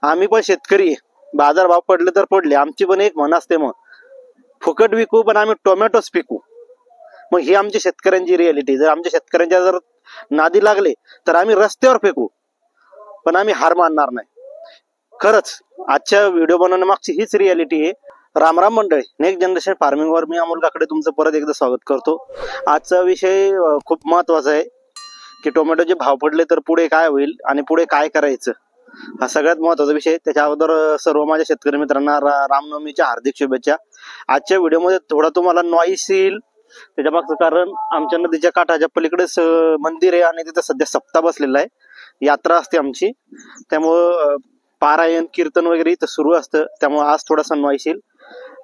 आम्ही पण शेतकरी आहे. बाजार भाव पडले तर पडले, आमची पण एक म्हण असते, मग फुकट विकू पण आम्ही टोमॅटोच पिकू. मग ही आमची शेतकऱ्यांची रियालिटी. जर आमच्या शेतकऱ्यांच्या जर नादी लागले तर आम्ही रस्त्यावर फेकू, पण आम्ही हार मानणार नाही. खरंच आजच्या व्हिडिओ बनवण्यामागची हीच रियालिटी आहे. रामराम मंडळी, नेक्स्ट जनरेशन फार्मिंग वर मी अमोल काकडे तुमचं परत एकदा स्वागत करतो. आजचा विषय खूप महत्वाचा आहे की टोमॅटोचे भाव पडले तर पुढे काय होईल आणि पुढे काय करायचं, हा सगळ्यात महत्वाचा विषय. त्याच्या अगोदर सर्व माझ्या शेतकरी मित्रांना रामनवमीच्या हार्दिक शुभेच्छा. आजच्या व्हिडिओमध्ये थोडा तुम्हाला नॉईस येईल, त्याच्या मागचं कारण आमच्या नदीच्या काठाच्या पलीकडेच मंदिर आहे आणि तिथं सध्या सप्ताह बसलेला आहे, यात्रा असते आमची. त्यामुळं पारायण कीर्तन वगैरे इथं सुरू असतं, त्यामुळे आज थोडासा नॉईस येईल.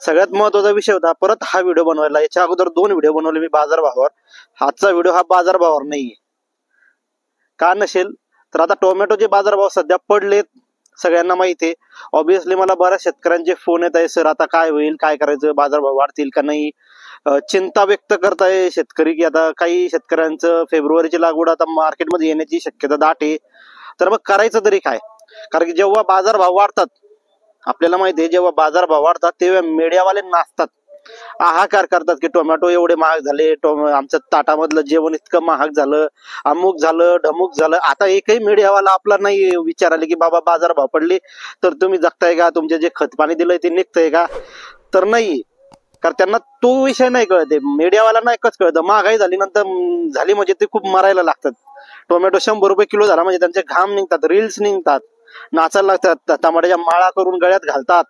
सगळ्यात महत्वाचा विषय होता परत हा व्हिडिओ बनवायला. याच्या अगोदर 2 व्हिडिओ बनवले मी बाजारभावावर. आजचा व्हिडिओ हा बाजारभावावर नाहीये. का नसेल तर आता टोमॅटोचे बाजारभाव सध्या पडलेत, सगळ्यांना माहिती आहे. ऑब्विसली मला बऱ्याच शेतकऱ्यांचे फोन येत आहे, सर आता काय होईल, काय करायचं, बाजारभाव वाढतील का नाही. चिंता व्यक्त करताय शेतकरी की आता काही शेतकऱ्यांचं फेब्रुवारीची लागवड आता मार्केटमध्ये येण्याची शक्यता दाट आहे. तर मग करायचं तरी काय? कारण की जेव्हा बाजारभाव वाढतात, आपल्याला माहिती आहे जेव्हा बाजारभाव वाढतात तेव्हा मीडियावाले नाचतात, हाहाकार करतात की टोमॅटो एवढे महाग झाले, आमच्या ताटामधलं जेवण इतकं महाग झालं, अमुक झालं ढमुक झालं. आता एकही मीडियावाला आपला नाही विचाराले की बाबा बाजारभाव पडले तर तुम्ही जगताय का, तुमचे जे खत पाणी दिलंय ते निघतंय का. तर नाही, कारण त्यांना तो विषय नाही कळते. मीडियावाला नाही एकच कळतं, महागाई झाली नंतर झाली म्हणजे ते खूप मरायला लागतात. टोमॅटो 100 रुपये किलो झाला म्हणजे त्यांचे घाम निघतात, रील्स निघतात, नाचायला लागतात, टमाट्याच्या माळा करून गळ्यात घालतात.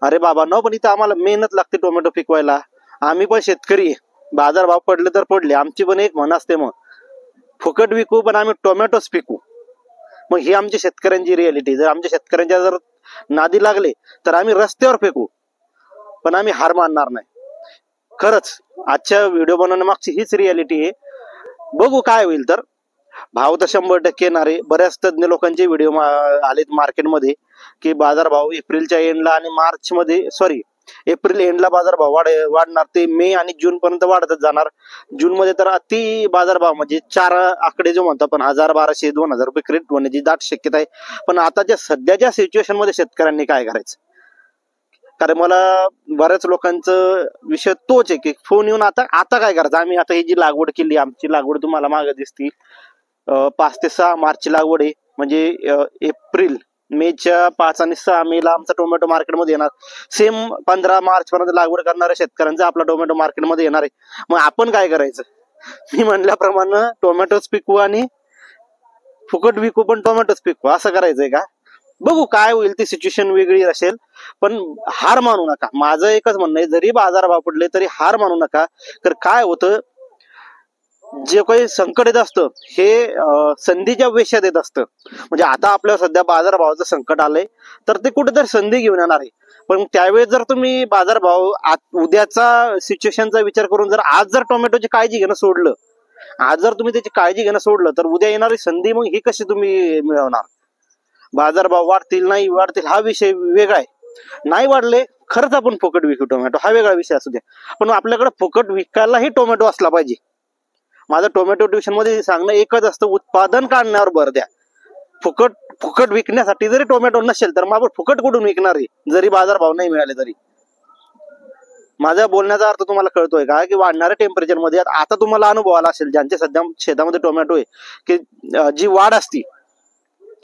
अरे बाबा न, पण इथं आम्हाला मेहनत लागते टोमॅटो पिकवायला. आम्ही पण शेतकरी आहे. बाजारभाव पडले तर पडले, आमची पण एक म्हण असते, मग फुकट विकू पण आम्ही टोमॅटोच पिकू. मग ही आमची शेतकऱ्यांची रियालिटी. जर आमच्या शेतकऱ्यांच्या जर नादी लागले तर आम्ही रस्त्यावर फेकू, पण आम्ही हार मानणार नाही. खरंच आजच्या व्हिडिओ बनवण्यामागची हीच रियालिटी आहे. बघू काय होईल. तर भाव तर 100% येणार आहे. बऱ्याच तज्ञ लोकांचे व्हिडिओ आलेत मार्केटमध्ये की बाजारभाव एप्रिलच्या एंडला आणि मार्च मध्ये, सॉरी एप्रिल एंडला बाजारभाव वाढणार, ते मे आणि जून पर्यंत वाढतच जाणार. जून मध्ये तर अति बाजारभाव म्हणजे 4 आकडे जो म्हणतो आपण 1000, 1200, 2000 रुपये क्रेडिट होण्याची दाट शक्यता आहे. पण आताच्या सध्याच्या सिच्युएशन मध्ये शेतकऱ्यांनी काय करायचं? कारण मला बऱ्याच लोकांचं विषय तोच आहे की फोन येऊन आता काय करायचं. आम्ही आता ही जी लागवड केली, आमची लागवड तुम्हाला मागे दिसती 5 ते 6 मार्चची लागवड आहे. म्हणजे एप्रिल मेच्या 5 आणि 6 मेला आमचा टोमॅटो मार्केटमध्ये येणार. सेम 15 मार्च पर्यंत लागवड करणाऱ्या शेतकऱ्यांचा आपला टोमॅटो मार्केटमध्ये येणार आहे. मग आपण काय करायचं? मी म्हणल्याप्रमाणे टोमॅटोच पिकवू आणि फुकट विकू पण टोमॅटोच पिकवू, असं करायचंय का? बघू काय होईल. ती सिच्युएशन वेगळी असेल, पण हार मानू नका. माझं एकच म्हणणं आहे, जरी बाजारभाव पडले तरी हार मानू नका. तर काय होतं, जे काही संकट येत असतं हे संधीच्या वेशात येत असतं. म्हणजे आता आपल्याला सध्या बाजारभावाचं संकट आलंय तर ते कुठेतरी संधी घेऊन येणार आहे. पण त्यावेळेस जर तुम्ही बाजारभाव उद्याचा सिच्युएशनचा विचार करून जर आज जर टोमॅटोची काळजी घेणं सोडलं, आज जर तुम्ही त्याची काळजी घेणं सोडलं तर उद्या येणारी संधी मग ही कशी तुम्ही मिळवणार? बाजारभाव वाढतील नाही वाढतील हा विषय वेगळा आहे. नाही वाढले खरंच आपण फुकट विकू टोमॅटो, हा वेगळा विषय असू द्या. पण आपल्याकडे फुकट विकायलाही टोमॅटो असला पाहिजे. माझं टोमॅटो ट्युशन मध्ये सांगणं एकच असतं, उत्पादन काढण्यावर भर द्या. फुकट विकण्यासाठी जरी टोमॅटो नसेल तर मग आपण फुकट कुठून विकणार आहे, जरी बाजारभाव नाही मिळाले तरी. माझ्या बोलण्याचा अर्थ तुम्हाला कळतोय का? की वाढणाऱ्या टेम्परेचर मध्ये आता तुम्हाला अनुभव आला असेल, ज्यांच्या सध्या शेतामध्ये टोमॅटो आहे, की जी वाढ असती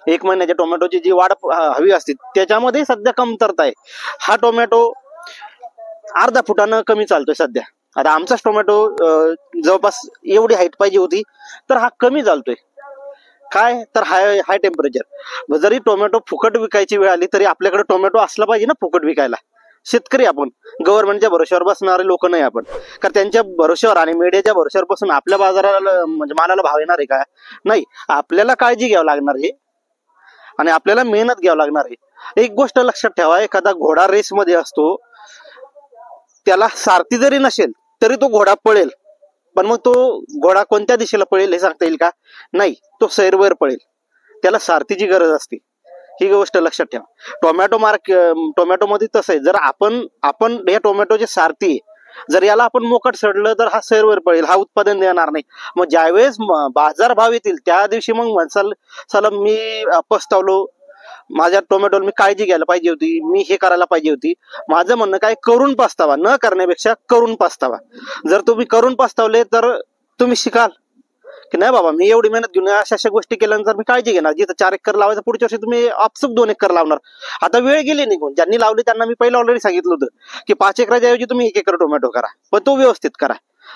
1 महिन्याच्या टोमॅटोची जी वाढ हवी असते त्याच्यामध्ये सध्या कमतरता आहे. हा टोमॅटो अर्धा फुटानं कमी चालतोय सध्या. आता आमचाच टोमॅटो जवळपास एवढी हाईट पाहिजे होती तर हा कमी चालतोय. काय तर हाय टेम्परेचर. जरी टोमॅटो फुकट विकायची वेळ आली तरी आपल्याकडे टोमॅटो असला पाहिजे ना फुकट विकायला. शेतकरी आपण, गव्हर्नमेंटच्या भरोश्यावर बसणारे लोक नाही आपण. कारण त्यांच्या भरोश्यावर आणि मीडियाच्या भरोश्यावर बसून आपल्या बाजाराला म्हणजे मालाला भाव येणार आहे का? नाही. आपल्याला काळजी घ्यावी लागणार आहे आणि आपल्याला मेहनत घ्यावी लागणार आहे. एक गोष्ट लक्षात ठेवा, एखादा घोडा रेस मध्ये असतो, त्याला सारथी जरी नसेल तरी तो घोडा पळेल. पण मग तो घोडा कोणत्या दिशेला पळेल हे सांगता येईल का? नाही. तो सैरवर पळेल, त्याला सारथीची गरज असते. ही गोष्ट लक्षात ठेवा. टोमॅटो मध्ये तसं आहे. जर आपण या टोमॅटोचे सारथी, जर याला आपण मोकट सोडलं तर हा सैरवर पळेल, हा उत्पादन देणार नाही. मग ज्यावेळेस बाजार भाव येतील त्या दिवशी मग म्हणसाल चला मी पस्तावलो, माझ्या टोमॅटोला मी काळजी घ्यायला पाहिजे होती, मी हे करायला पाहिजे होती. माझं म्हणणं काय, करून पस्तावा, न करण्यापेक्षा करून पस्तावा. जर तुम्ही करून पस्तावले तर तुम्ही शिकाल की नाही बाबा मी एवढी मेहनत घेऊन अशा गोष्टी केल्यानंतर मी काळजी घेणार. जिथं 4 एकर लावायचं पुढच्या वर्षी तुम्ही आपसूक 2 एकर लावणार. आता वेळ गेली निघून. ज्यांनी लावली त्यांना मी पहिला ऑलरेडी सांगितलं होतं की 5 एकराच्या ऐवजी तुम्ही 1 एकर टोमॅटो करा, पण तो व्यवस्थित करा.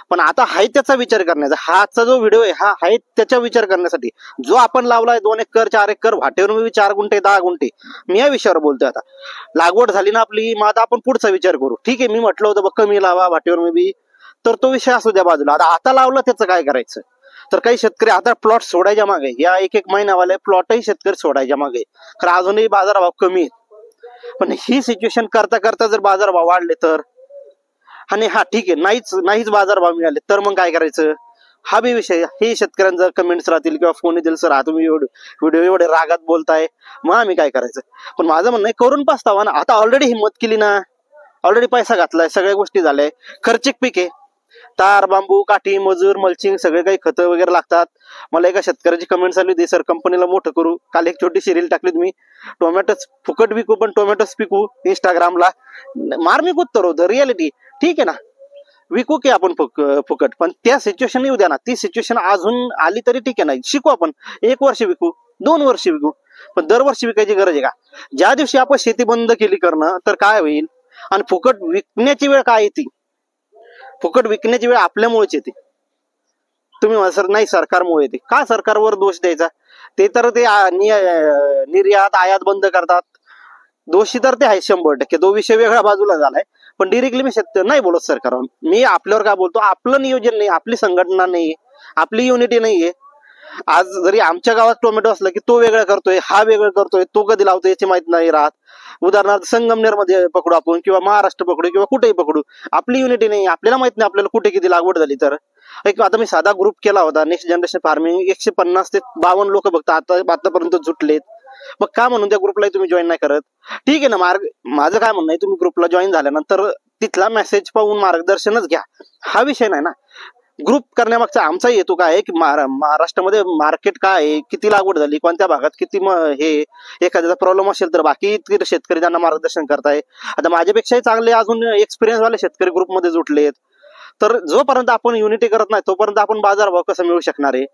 पण आता हाय त्याचा विचार करण्याचा, हा आजचा जो व्हिडिओ आहे हा आहे त्याचा विचार करण्यासाठी. जो आपण लावलाय 2 एकर 4 एकर वाटेवर मी 4 गुंठे 10 गुंठे, मी या विषयावर बोलतोय. आता लागवड झाली ना आपली, मग आता आपण पुढचा विचार करू. ठीक आहे, मी म्हटलं होतं बघ कमी लावा वाटेवर मी बी, तर तो विषय असू द्या बाजूला. आता लावलं त्याचं काय करायचं. तर काही शेतकरी आता प्लॉट सोडायच्या मागे, या 1 महिन्यावाले प्लॉटही शेतकरी सोडायच्या मागे, कारण अजूनही बाजारभाव कमी आहेत. पण ही सिच्युएशन करता करता जर बाजारभाव वाढले तर, आणि हा ठीक आहे नाहीच बाजारभाव मिळाले तर मग काय करायचं, हा बी विषय. हे शेतकऱ्यांचं कमेंट्स राहतील किंवा फोन येतील, सर हा तुम्ही व्हिडिओ एवढे रागात बोलताय, मग आम्ही काय करायचं. पण माझं म्हणणं आहे करून पस्तावा ना. आता ऑलरेडी हिंमत केली ना, ऑलरेडी पैसा घातलाय, सगळ्या गोष्टी झाल्या, खर्चिक पीक आहे. तार बांबू काठी मजूर मल्चिंग सगळे काही खतं वगैरे लागतात. मला एका शेतकऱ्याची कमेंट आली होती, सर कंपनीला मोठं करू. काल एक छोटीशी रील टाकली तुम्ही, टोमॅटोच फुकट विकू पण टोमॅटोच पिकू इंस्टाग्रामला. मार्मिक उत्तर होतं, रियालिटी. ठीक आहे ना, विकू की आपण फुकट, पण त्या सिच्युएशन येऊ द्या ना. ती सिच्युएशन अजून आली तरी ठीक आहे ना, शिकू आपण. 1 वर्ष विकू, 2 वर्ष विकू, पण दरवर्षी विकायची गरज आहे का. ज्या दिवशी आपण शेती बंद केली करणं तर काय होईल, आणि फुकट विकण्याची वेळ काय येते, फुकट विकण्याची वेळ आपल्यामुळेच येते. तुम्ही म्हणा सर नाही सरकारमुळे येते, का सरकारवर दोष द्यायचा. ते तर ते निर्यात आयात बंद करतात, दोषी तर ते आहे 100%. तो विषय वेगळ्या बाजूला झालाय. पण डिरेक्टली मी नाही बोलत सरकारवर. मी आपल्यावर काय बोलतो, आपलं नियोजन नाही, आपली संघटना नाही, आपली युनिटी नाहीये. आज जरी आमच्या गावात टोमॅटो असलं की तो वेगळं करतोय, हा वेगळं करतोय, तो कधी लावतोय याची माहित नाही राहत. उदाहरणार्थ संगमनेर मध्ये पकडू आपण, किंवा महाराष्ट्र पकडू, किंवा कुठेही पकडू, आपली युनिटी नाही, आपल्याला माहित नाही आपल्याला कुठे किती लागवड झाली. तर आता मी साधा ग्रुप केला होता नेक्स्ट जनरेशन फार्मिंग, 150 ते 52 लोक बघता आतापर्यंत जुटलेत. मग का म्हणून त्या ग्रुपला तुम्ही जॉईन नाही करत. ठीक आहे ना, माझं काय म्हणणं आहे, तुम्ही ग्रुपला जॉईन झाल्यानंतर तिथला मेसेज पाहून मार्गदर्शनच घ्या, हा विषय नाही ना. ग्रुप करण्यामागचा आमचा हेतू काय आहे की महाराष्ट्रामध्ये मार्केट काय आहे, किती लागवड झाली, कोणत्या भागात किती हे एखाद्याचा प्रॉब्लेम असेल तर बाकी शेतकरी त्यांना मार्गदर्शन करताय. आता माझ्यापेक्षाही चांगले अजून एक्सपिरियन्स वाले शेतकरी ग्रुपमध्ये जुटलेत. तर जोपर्यंत आपण युनिटी करत नाही तोपर्यंत आपण बाजारभाव कसा मिळू शकणार आहे.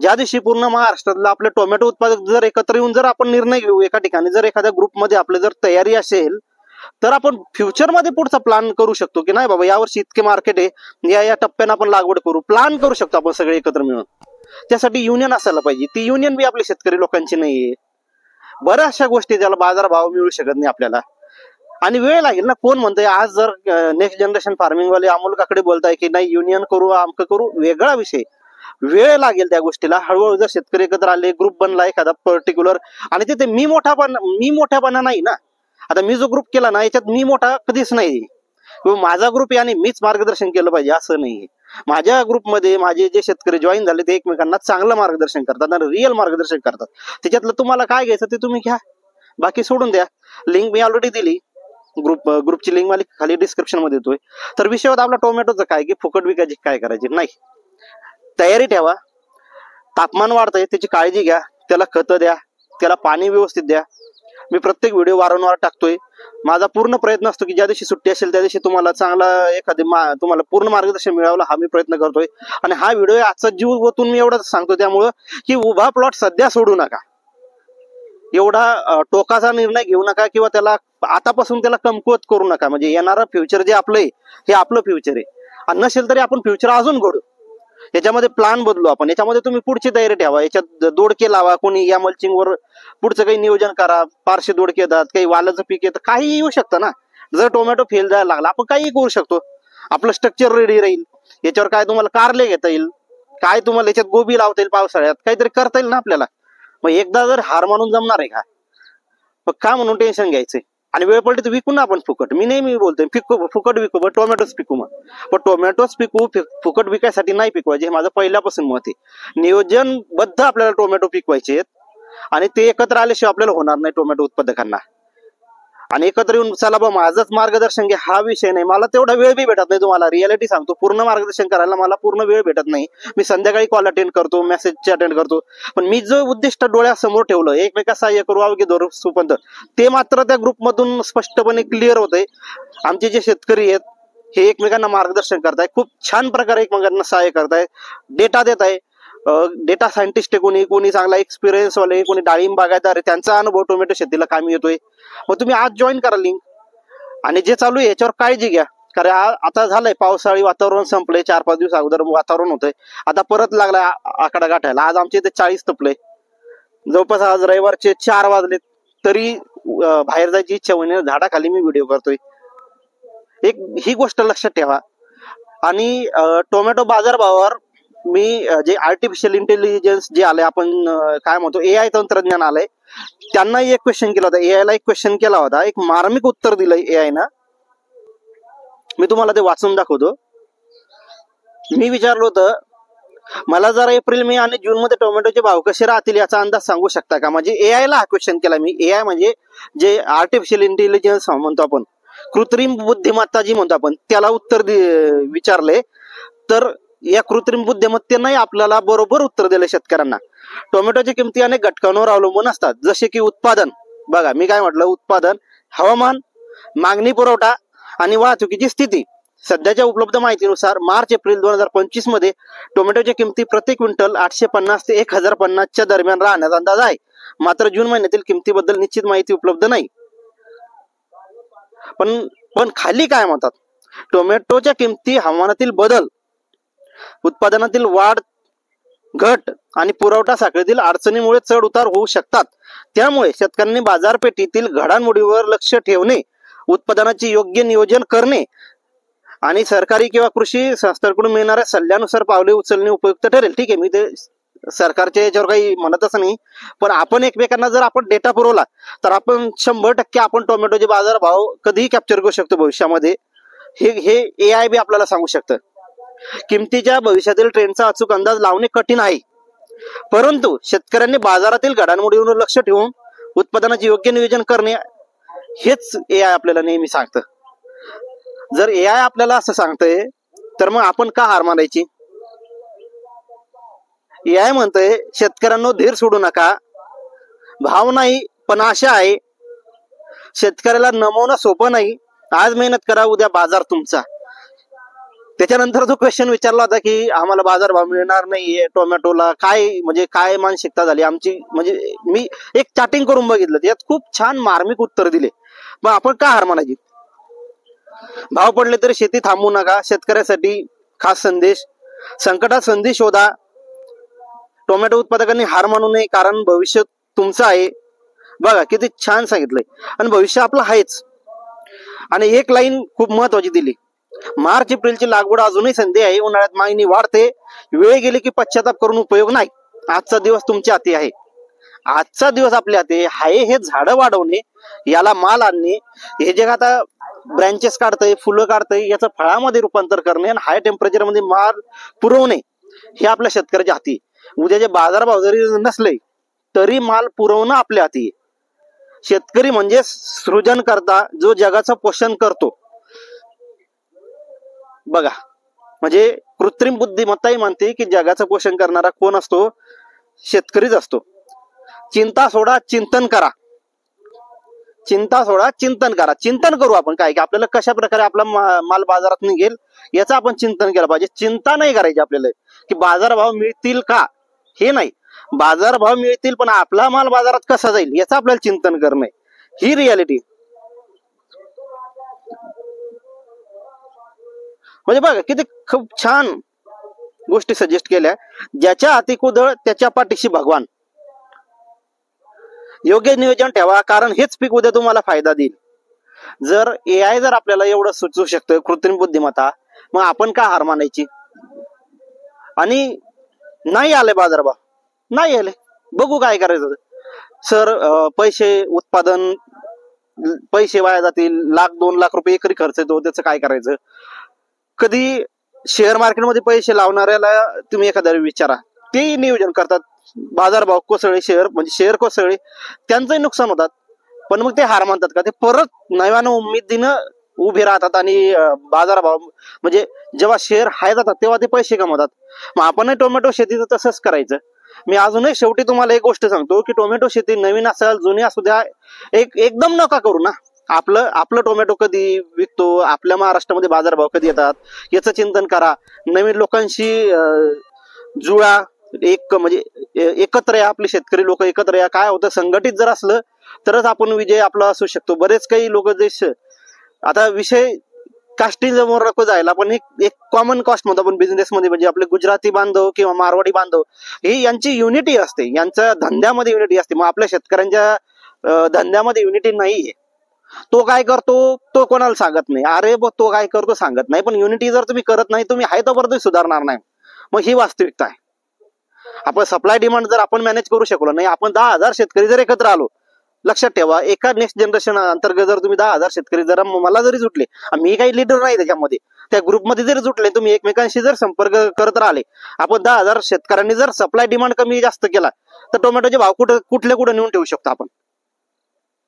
ज्या दिवशी पूर्ण महाराष्ट्रातला आपले टोमॅटो उत्पादक जर एकत्र येऊन जर आपण निर्णय घेऊ एका ठिकाणी, जर एखाद्या ग्रुपमध्ये आपली जर तयारी असेल तर आपण फ्युचरमध्ये पुढचा प्लॅन करू शकतो की नाही बाबा यावर्षी इतके मार्केट आहे, या टप्प्याने आपण लागवड करू, प्लॅन करू शकतो आपण सगळे एकत्र मिळून. त्यासाठी युनियन असायला पाहिजे. ती युनियन बी आपली शेतकरी लोकांची नाहीये. बऱ्याचशा गोष्टी ज्याला बाजारभाव मिळू शकत नाही आपल्याला, आणि वेळ लागेल ना. कोण म्हणतंय आज जर नेक्स्ट जनरेशन फार्मिंग वाले अमोल काकडे बोलताय की नाही युनियन करू आमक करू, वेगळा विषय. वेळ लागेल त्या गोष्टीला. हळूहळू जर शेतकरी एकत्र आले, ग्रुप बनला एखादा पर्टिक्युलर, आणि तिथे मी मोठ्यापणा नाही ना. आता मी जो ग्रुप केला ना याच्यात मी मोठा कधीच नाही, माझा ग्रुप आहे आणि मीच मार्गदर्शन केलं पाहिजे असं नाही. माझ्या ग्रुपमध्ये माझे जे शेतकरी जॉईन झाले ते एकमेकांना चांगलं मार्गदर्शन करतात आणि रिअल मार्गदर्शन करतात. त्याच्यातलं तुम्हाला काय घ्यायचं ते तुम्ही घ्या, बाकी सोडून द्या. लिंक मी ऑलरेडी दिली, ग्रुपची लिंक मला खाली डिस्क्रिप्शन मध्ये देतोय. तर विषय होता आपला टोमॅटोचं काय की फुकट विकायची काय करायची नाही. तयारी ठेवा. तापमान वाढतंय त्याची काळजी घ्या, त्याला खतं द्या, त्याला पाणी व्यवस्थित द्या. मी प्रत्येक व्हिडिओ वारंवार टाकतोय. माझा पूर्ण प्रयत्न असतो की ज्या दिवशी सुट्टी असेल त्या दिवशी तुम्हाला चांगला तुम्हाला पूर्ण मार्गदर्शन मिळावं हा मी प्रयत्न करतोय. आणि हा व्हिडिओ आजचा जीव ओतून मी एवढंच सांगतो त्यामुळं की उभा प्लॉट सध्या सोडू नका. एवढा टोकाचा निर्णय घेऊ नका किंवा त्याला आतापासून त्याला कमकुवत करू नका. म्हणजे येणारं फ्युचर जे आपलं आहे हे आपलं फ्युचर आहे, आणि नसेल तरी आपण फ्युचर अजून घडू, याच्यामध्ये प्लॅन बदलू आपण. याच्यामध्ये तुम्ही पुढची तयारी ठेवा. याच्यात दोडके लावा, कोणी या मल्चिंगवर पुढचं काही नियोजन करा. पारशे दोडके येतात, काही वालाचं पीक येतं, काही येऊ शकतं ना. जर टोमॅटो फेल जायला लागला आपण काही करू शकतो. आपलं स्ट्रक्चर रेडी राहील. याच्यावर काय तुम्हाला कारले घेता येईल, काय तुम्हाला याच्यात गोबी लावता येईल, पावसाळ्यात काहीतरी करता येईल ना आपल्याला. मग एकदा जर हार मानून जमणार आहे का, मग का म्हणून टेन्शन घ्यायचंय. आणि वेळ पडली तर विकू ना आपण फुकट. मी नेहमी बोलतोय फुकट विकू, पण टोमॅटोच पिकू. मग पण टोमॅटोच पिकू, फुकट विकायसाठी नाही पिकवायचे. हे माझं पहिल्यापासून मत आहे. नियोजनबद्ध आपल्याला टोमॅटो पिकवायचे आहेत, आणि ते एकत्र आल्याशिवाय आपल्याला होणार नाही टोमॅटो उत्पादकांना. आणि एकत्र येऊन चला बा माझंच मार्गदर्शन घ्या हा विषय नाही. मला तेवढा वेळ बी भेटत नाही, तुम्हाला रियालिटी सांगतो. पूर्ण मार्गदर्शन करायला मला पूर्ण वेळ भेटत नाही. मी संध्याकाळी कॉल अटेंड करतो, मेसेज अटेंड करतो, पण मी जो उद्दिष्ट डोळ्यासमोर ठेवलं एकमेका सहाय्य करू अवघे दोर सुपंत, ते मात्र त्या ग्रुपमधून स्पष्टपणे क्लिअर होतंय. आमचे जे शेतकरी आहेत हे एकमेकांना मार्गदर्शन करताय, खूप छान प्रकारे एकमेकांना सहाय्य करताय, डेटा देत आहे. डेटा सायंटिस्ट आहे, कोणी चांगला एक्सपिरियन्स वाले, कोणी डाळिंब बागायतदार आहे, त्यांचा अनुभव टोमॅटो शेतीला कामी येतोय. मग तुम्ही आज जॉईन करा लिंक, आणि जे चालू आहे याच्यावर काळजी घ्या. कारण आता झालंय पावसाळी वातावरण संपलंय, 4-5 दिवस अगोदर वातावरण होतंय, आता परत लागलाय आकडा गाठायला. आज आमच्या इथे 40 तपलंय, जवळपास आज रविवारचे 4 वाजले तरी बाहेर जायची इच्छा होईने, झाडाखाली मी व्हिडिओ करतोय. एक ही गोष्ट लक्षात ठेवा. आणि टोमॅटो बाजारभावावर मी जे आर्टिफिशियल इंटेलिजन्स जे आलंय, आपण काय म्हणतो AI तंत्रज्ञान आलंय, त्यांना एक क्वेश्चन केला होता, AI ला एक क्वेश्चन केला होता, एक मार्मिक उत्तर दिलंय AI ना. मी तुम्हाला ते वाचून दाखवतो. मी विचारलं होतं, मला जर एप्रिल मे आणि जून मध्ये टोमॅटोचे भाव कसे राहतील याचा अंदाज सांगू शकता का. म्हणजे AI ला हा क्वेश्चन केला मी. AI म्हणजे जे आर्टिफिशियल इंटेलिजन्स म्हणतो आपण, कृत्रिम बुद्धिमत्ता जी म्हणतो आपण, त्याला उत्तर विचारले. तर या कृत्रिम बुद्धिमत्तेने आपल्याला बरोबर उत्तर दिले शेतकऱ्यांना. टोमॅटोच्या किमती अनेक घटकांवर अवलंबून असतात, जसे की उत्पादन, बघा मी काय म्हटलं, उत्पादन, हवामान, मागणी, पुरवठा आणि वाहतुकीची स्थिती. सध्याच्या उपलब्ध माहितीनुसार मार्च एप्रिल 2025 मध्ये टोमॅटोच्या किमती प्रति क्विंटल 850 ते 1050 दरम्यान राहण्याचा अंदाज आहे. मात्र जून महिन्यातील किमतीबद्दल निश्चित माहिती उपलब्ध नाही. पण खाली काय म्हणतात, टोमॅटोच्या किमती हवामानातील बदल, उत्पादनातील वाढ घट आणि पुरवठा साखळीतील अडचणीमुळे चढ उतार होऊ शकतात. त्यामुळे शेतकऱ्यांनी बाजारपेठेतील घडामोडीवर लक्ष ठेवणे, उत्पादनाचे योग्य नियोजन करणे आणि सरकारी किंवा कृषी संस्थांकडून मिळणाऱ्या सल्ल्यानुसार पावले उचलणे उपयुक्त ठरेल. ठीक आहे, मी ते सरकारच्या याच्यावर काही म्हणतच नाही, पण आपण एकमेकांना जर आपण डेटा पुरवला तर आपण 100% आपण टोमॅटोचे बाजारभाव कधीही कॅप्चर करू शकतो भविष्यामध्ये. हे AI बी आपल्याला सांगू शकतं. किमतीच्या भविष्यातील ट्रेंडचा अचूक अंदाज लावणे कठीण आहे, परंतु शेतकऱ्यांनी बाजारातील घडामोडीवर लक्ष ठेवून उत्पादनाचे योग्य नियोजन करणे हेच AI आपल्याला नेहमी सांगतं. जर AI आपल्याला असं सांगतंय तर मग आपण का हार मानायची. AI म्हणतंय शेतकऱ्यांनो धीर सोडू नका, भाव नाही पण आशा आहे. शेतकऱ्याला नमवणं सोपं नाही, आज मेहनत करा उद्या बाजार तुमचा. त्याच्यानंतर जो क्वेश्चन विचारला होता की आम्हाला बाजारभाव मिळणार नाहीये टोमॅटोला, काय मानसिकता झाली आमची. म्हणजे मी एक चॅटिंग करून बघितलं, त्यात खूप छान मार्मिक उत्तर दिले. मग आपण का हार मानायची. भाव पडले तरी शेती थांबवू नका, शेतकऱ्यासाठी खास संदेश, संकटात संधी शोधा. टोमॅटो उत्पादकांनी हार मानू नये, कारण भविष्य तुमचं आहे. बघा किती छान सांगितलंय, आणि भविष्य आपलं आहेच. आणि एक लाईन खूप महत्वाची दिली, मार्च एप्रिलची लागवड अजूनही संधी आहे, उन्हाळ्यात मागणी वाढते, वेळ गेली की पश्चाताप करून उपयोग नाही. आजचा दिवस तुमच्या हाती आहे, आजचा दिवस आपल्या हाती आहे. हे झाडं वाढवणे, याला माल आणणे, हे जे आता ब्रँचेस काढतंय, फुलं काढतंय, याचं फळामध्ये रूपांतर करणे आणि हाय टेम्परेचर मध्ये माल पुरवणे हे आपल्या शेतकऱ्याच्या हाती. उद्याचे बाजारभाव जरी नसले तरी माल पुरवणं आपल्या हाती. शेतकरी म्हणजे सृजन करता जो जगाचं पोषण करतो. बघा, म्हणजे कृत्रिम बुद्धिमत्ताही म्हणते की जगाचं पोषण करणारा कोण असतो, शेतकरीच असतो. चिंता सोडा, चिंतन करा. चिंता सोडा, चिंतन करा. चिंतन करू आपण काय की आपल्याला कशा प्रकारे आपला माल बाजारात निघेल याचं आपण चिंतन केलं पाहिजे. चिंता नाही करायची आपल्याला की बाजारभाव मिळतील का, हे नाही. बाजारभाव मिळतील पण आपला माल बाजारात कसा जाईल याचं आपल्याला चिंतन करणे, ही रियालिटी. म्हणजे बघा किती खूप छान गोष्टी सजेस्ट केल्या. ज्याच्या हाती कुदळ त्याच्या पाठीशी भगवान. योग्य नियोजन ठेवा, कारण हेच पीक उद्या तुम्हाला फायदा देईल. जर AI जर आपल्याला एवढं सुचवू शकतं, कृत्रिम बुद्धिमत्ता, मग आपण का हार मानायची. आणि नाही आले बाजारभाव, नाही आले, बघू काय करायचं. सर पैसे उत्पादन पैसे वाया जातील, 1-2 लाख रुपये एकरी खर्च येतो, त्याचं काय करायचं. कधी शेअर मार्केटमध्ये पैसे लावणाऱ्याला तुम्ही एखाद्या विचारा, ते नियोजन करतात, बाजारभाव कोसळले, शेअर कोसळले, त्यांचंही नुकसान होतात. पण मग ते हार मानतात का? ते परत नव्यानं उमेदीनं उभे राहतात आणि बाजारभाव म्हणजे जेव्हा शेअर हाय जातात तेव्हा ते पैसे कमवतात. मग आपणही टोमॅटो शेतीचं तसंच करायचं. मी अजूनही शेवटी तुम्हाला एक गोष्ट सांगतो की टोमॅटो शेती नवीन असेल जुनी असू द्या, एकदम नका करू ना. आपलं टोमॅटो कधी विकतो, आपल्या महाराष्ट्रामध्ये बाजारभाव कधी येतात याचं चिंतन करा. नवीन लोकांशी जुळा, म्हणजे एकत्र या, आपले शेतकरी लोक एकत्र या. काय होतं, संघटित जर असलं तरच आपण विजय आपला असू शकतो. बरेच काही लोक जे आता विषय कास्टिंग समोर नको जायला, पण एक कॉमन कॉस्ट म्हणतो आपण बिझनेसमध्ये, म्हणजे आपले गुजराती बांधव किंवा मारवाडी बांधव ही यांची युनिटी असते, यांच्या धंद्यामध्ये युनिटी असते. मग आपल्या शेतकऱ्यांच्या धंद्यामध्ये युनिटी नाहीये. तो काय करतो तो कोणाला सांगत नाही, अरे तो काय करतो सांगत नाही, पण युनिटी जर तुम्ही करत नाही तुम्ही आहे तोपर्यंत सुधारणार नाही. मग ही वास्तविकता आहे. आपण सप्लाय डिमांड जर आपण मॅनेज करू शकलो नाही, आपण 10,000 शेतकरी जर एकत्र आलो, लक्षात ठेवा एका नेक्स्ट जनरेशन अंतर्गत जर तुम्ही 10,000 शेतकरी जर मला जरी जुटले, मी काही लीडर नाही त्याच्यामध्ये, त्या ग्रुपमध्ये जरी जुटले, तुम्ही एकमेकांशी जर संपर्क करत राहिले, आपण 10,000 शेतकऱ्यांनी जर सप्लाय डिमांड कमी जास्त केला तर टोमॅटोचे भाव कुठले नेऊन ठेवू शकतो आपण,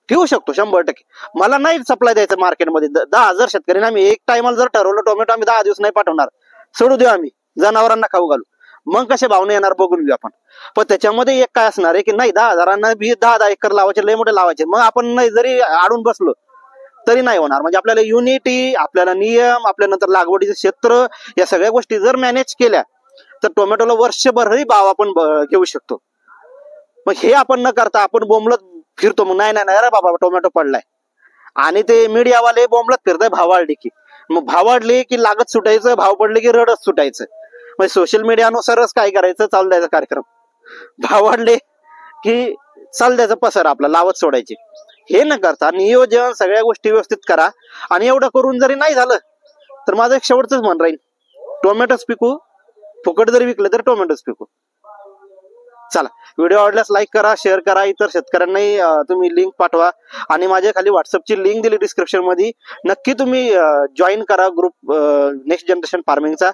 ठेवू शकतो 100%. मला नाही सप्लाय द्यायचं मार्केटमध्ये. 10,000 शेतकऱ्यांना आम्ही एक टायमाला जर ठरवलं टोमॅटो आम्ही 10 दिवस नाही पाठवणार, सोडू देऊ आम्ही, जनावरांना खाऊ घालू, मग कसे भावने येणार बघून घेऊ आपण. पण त्याच्यामध्ये एक काय असणार आहे की नाही 10,000 बी 10 एकर लावायचे, लय मोठे लावायचे, मग आपण नाही जरी आडून बसलो तरी नाही होणार. म्हणजे आपल्याला युनिटी, आपल्याला नियम, आपल्यानंतर लागवडीचे क्षेत्र, या सगळ्या गोष्टी जर मॅनेज केल्या तर टोमॅटोला वर्षभरही भाव आपण घेऊ शकतो. मग हे आपण न करता आपण बोंबलत फिरतो, मग नाही अरे बाबा टोमॅटो पडलाय, आणि ते मीडियावाले बोंबलत फिरताय भाव वाढले की, मग भाव वाढले की लागत सुटायचं, भाव पडले की रडत सुटायचं. म्हणजे सोशल मीडियानुसारच काय करायचं, चालू द्यायचा कार्यक्रम, भाव वाढले की चालू द्यायचा पसर आपला लावत सोडायचे. हे न करता नियोजन सगळ्या गोष्टी व्यवस्थित करा. आणि एवढं करून जरी नाही झालं तर माझं एक शेवटच म्हण राहील, टोमॅटोच पिकू, फुकट जरी विकलं तर टोमॅटोच पिकू. चला, व्हिडिओ आवडल्यास लाईक करा, शेअर करा, इतर शेतकऱ्यांनाही तुम्ही लिंक पाठवा, आणि माझ्या खाली व्हॉट्सअपची लिंक दिली डिस्क्रिप्शन मध्ये, नक्की तुम्ही जॉईन करा ग्रुप नेक्स्ट जनरेशन फार्मिंगचा.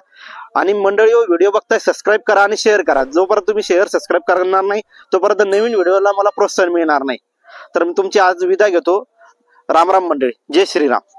आणि मंडळी व्हिडिओ बघताय सबस्क्राईब करा आणि शेअर करा. जोपर्यंत तुम्ही सबस्क्राईब करणार नाही तोपर्यंत नवीन व्हिडिओला मला प्रोत्साहन मिळणार नाही. तर मी तुमची आज विदा घेतो. राम राम मंडळी, जय श्रीराम.